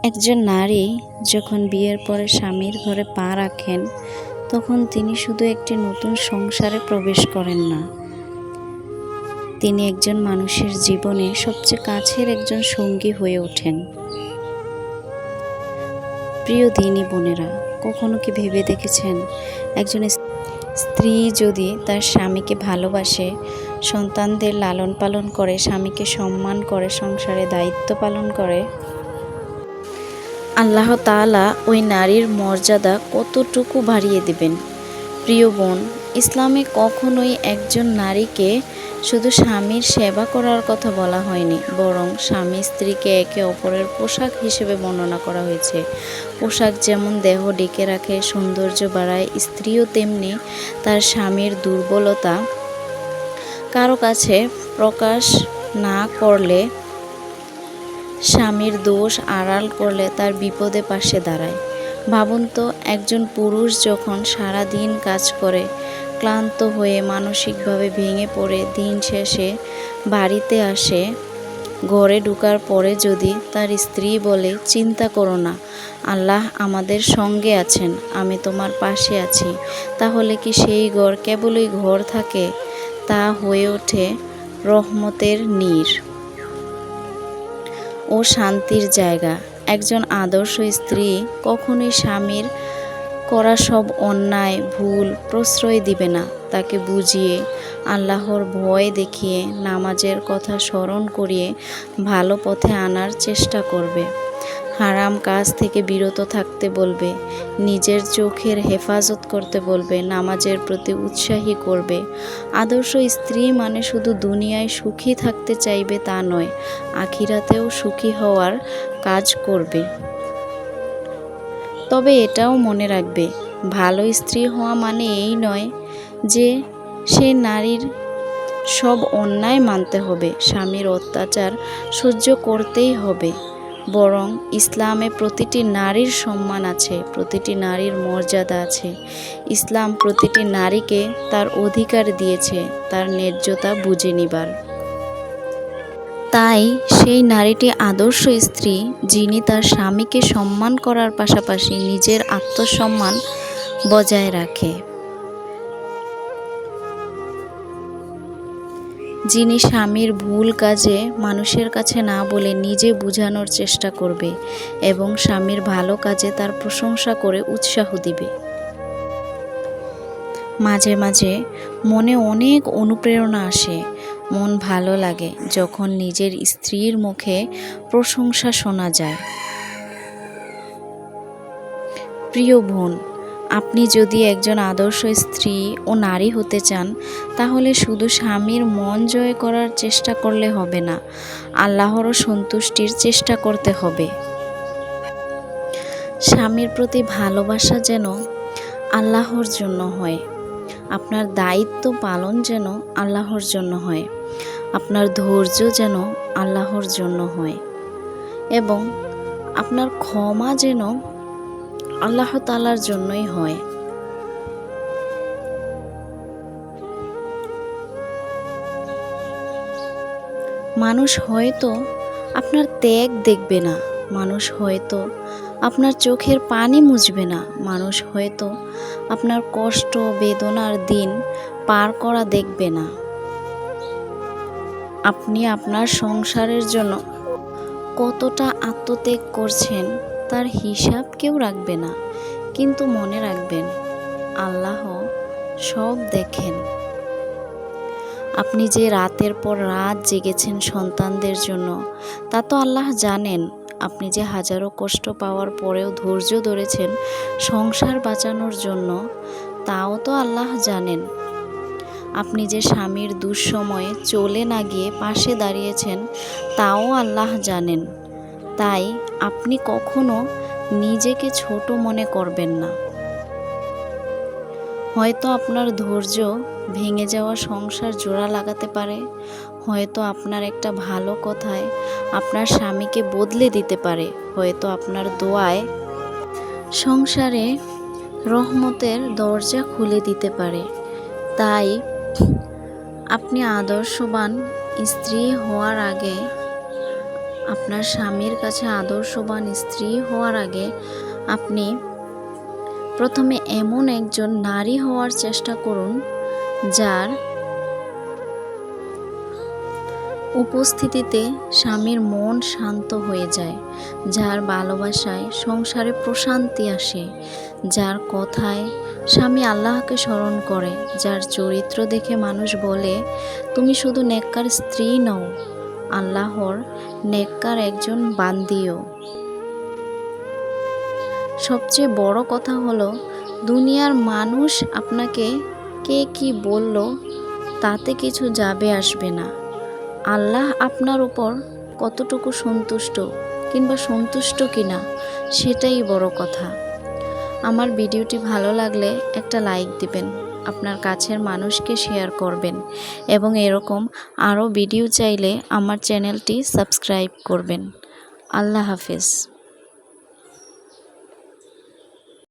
একজন নারী যখন বিয়ের পরে স্বামীর ঘরে পা রাখেন, তখন তিনি শুধু একটি নতুন সংসারে প্রবেশ করেন না, তিনি একজন মানুষের জীবনে সবচেয়ে কাছের একজন সঙ্গী হয়ে ওঠেন। প্রিয় দিনী বোনেরা, কখনো কি ভেবে দেখেছেন, একজন স্ত্রী যদি তার স্বামীকে ভালোবাসে, সন্তানদের লালন পালন করে, স্বামীকে সম্মান করে, সংসারে দায়িত্ব পালন করে, আল্লাহ তাআলা ওই নারীর মর্যাদা কতটুকু বাড়িয়ে দেবেন। প্রিয় বোন, ইসলামে কখনোই একজন নারীকে শুধু স্বামীর সেবা করার কথা বলা হয়নি, বরং স্বামী স্ত্রীকে একে অপরের পোশাক হিসেবে বর্ণনা করা হয়েছে। পোশাক যেমন দেহ ঢেকে রাখে, সৌন্দর্য বাড়ায়, স্ত্রীও তেমনি তার স্বামীর দুর্বলতা কারো কাছে প্রকাশ না করলে, স্বামীর দোষ আড়াল করলে তার বিপদে পাশে দাঁড়ায়। ভাবুন তো, একজন পুরুষ যখন সারা দিন কাজ করে ক্লান্ত হয়ে মানসিকভাবে ভেঙে পড়ে দিন শেষে বাড়িতে আসে, ঘরে ঢোকার পরে যদি তার স্ত্রী বলে, চিন্তা করো না, আল্লাহ আমাদের সঙ্গে আছেন, আমি তোমার পাশে আছি, তাহলে কি সেই ঘর কেবলই ঘর থাকে? তা হয়ে ওঠে রহমতের নীড় ও শান্তির জায়গা। একজন আদর্শ স্ত্রী কখনোই স্বামীর করা সব অন্যায় ভুল প্রশ্রয় দিবে না, তাকে বুঝিয়ে, আল্লাহর ভয় দেখিয়ে, নামাজের কথা স্মরণ করিয়ে ভালো পথে আনার চেষ্টা করবে। হারাম কাজ থেকে বিরত থাকতে বলবে, নিজের চোখের হেফাজত করতে বলবে, নামাজের প্রতি উৎসাহী করবে। আদর্শ স্ত্রী মানে শুধু দুনিয়ায় সুখী থাকতে চাইবে তা নয়, আখিরাতেও সুখী হওয়ার কাজ করবে। তবে এটাও মনে রাখবে, ভালো স্ত্রী হওয়া মানে এই নয় যে সে নারীর সব অন্যায় মানতে হবে, স্বামীর অত্যাচার সহ্য করতেই হবে, বরং ইসলামে প্রতিটি নারীর সম্মান আছে, প্রতিটি নারীর মর্যাদা আছে। ইসলাম প্রতিটি নারীকে তার অধিকার দিয়েছে তার ন্যায্যতা বুঝে নিবার। তাই সেই নারীটি আদর্শ স্ত্রী, যিনি তার স্বামীকে সম্মান করার পাশাপাশি নিজের আত্মসম্মান বজায় রাখে, যিনি স্বামীর ভুল কাজে মানুষের কাছে না বলে নিজে বোঝানোর চেষ্টা করবে এবং স্বামীর ভালো কাজে তার প্রশংসা করে উৎসাহ দিবে। মাঝে মাঝে মনে অনেক অনুপ্রেরণা আসে, মন ভালো লাগে যখন নিজের স্ত্রীর মুখে প্রশংসা শোনা যায়। প্রিয় বোন, আপনি যদি একজন আদর্শ স্ত্রী ও নারী হতে চান, তাহলে শুধু স্বামীর মন জয় করার চেষ্টা করলে হবে না, আল্লাহরও সন্তুষ্টির চেষ্টা করতে হবে। স্বামীর প্রতি ভালোবাসা যেন আল্লাহর জন্য হয়, আপনার দায়িত্ব পালন যেন আল্লাহর জন্য হয়, আপনার ধৈর্য যেন আল্লাহর জন্য হয়, এবং আপনার ক্ষমা যেন আল্লাহ তাআলার জন্যই হয়। মানুষ হয়তো আপনার ত্যাগ দেখবে না, মানুষ হয়তো আপনার চোখের পানি মুছবে না, মানুষ হয়তো আপনার কষ্ট বেদনার দিন পার করা দেখবে না, আপনি আপনার সংসারের জন্য কতটা আত্মত্যাগ করছেন তার হিসাব কেউ রাখবে না। কিন্তু মনে রাখবেন, আল্লাহ সব দেখেন। আপনি যে রাতের পর রাত জেগেছেন সন্তানদের জন্য, তা তো আল্লাহ জানেন। আপনি যে হাজারো কষ্ট পাওয়ার পরেও ধৈর্য ধরেছেন সংসার বাঁচানোর জন্য, তাও তো আল্লাহ জানেন। আপনি যে স্বামীর দুঃসময়ে চলে না গিয়ে পাশে দাঁড়িয়েছেন, তাও আল্লাহ জানেন। তাই আপনি কখনো নিজেকে ছোট মনে করবেন না। হয়তো আপনার ধৈর্য ভেঙে যাওয়া সংসার জোড়া লাগাতে পারে, হয়তো আপনার একটা ভালো কথায় আপনার স্বামীকে বদলে দিতে পারে, হয়তো আপনার দোয়ায় সংসারে রহমতের দরজা খুলে দিতে পারে। তাই আপনি আদর্শবান স্ত্রী হওয়ার আগে আপনার স্বামীর কাছে আদর্শবান স্ত্রী হওয়ার আগে আপনি প্রথমে এমন একজন নারী হওয়ার চেষ্টা করুন যার উপস্থিতিতে স্বামীর মন শান্ত হয়ে যায়, যার ভালোবাসায় সংসারে প্রশান্তি আসে, যার কথায় স্বামী আল্লাহকে স্মরণ করে, যার চরিত্র দেখে মানুষ বলে তুমি শুধু নেককার স্ত্রী নও, আল্লাহর নেককার একজন বান্দিও। সবচেয়ে বড় কথা হলো দুনিয়ার মানুষ আপনাকে কে কি বলল তাতে কিছু যাবে আসবে না। আল্লাহ আপনার উপর কতটুকু সন্তুষ্ট কিংবা সন্তুষ্ট কিনা সেটাই বড় কথা। আমার ভিডিওটি ভালো লাগলে একটা লাইক দিবেন, আপনার কাছের মানুষকে শেয়ার করবেন এবং এরকম আরও ভিডিও চাইলে আমার চ্যানেলটি সাবস্ক্রাইব করবেন। আল্লাহ হাফেজ।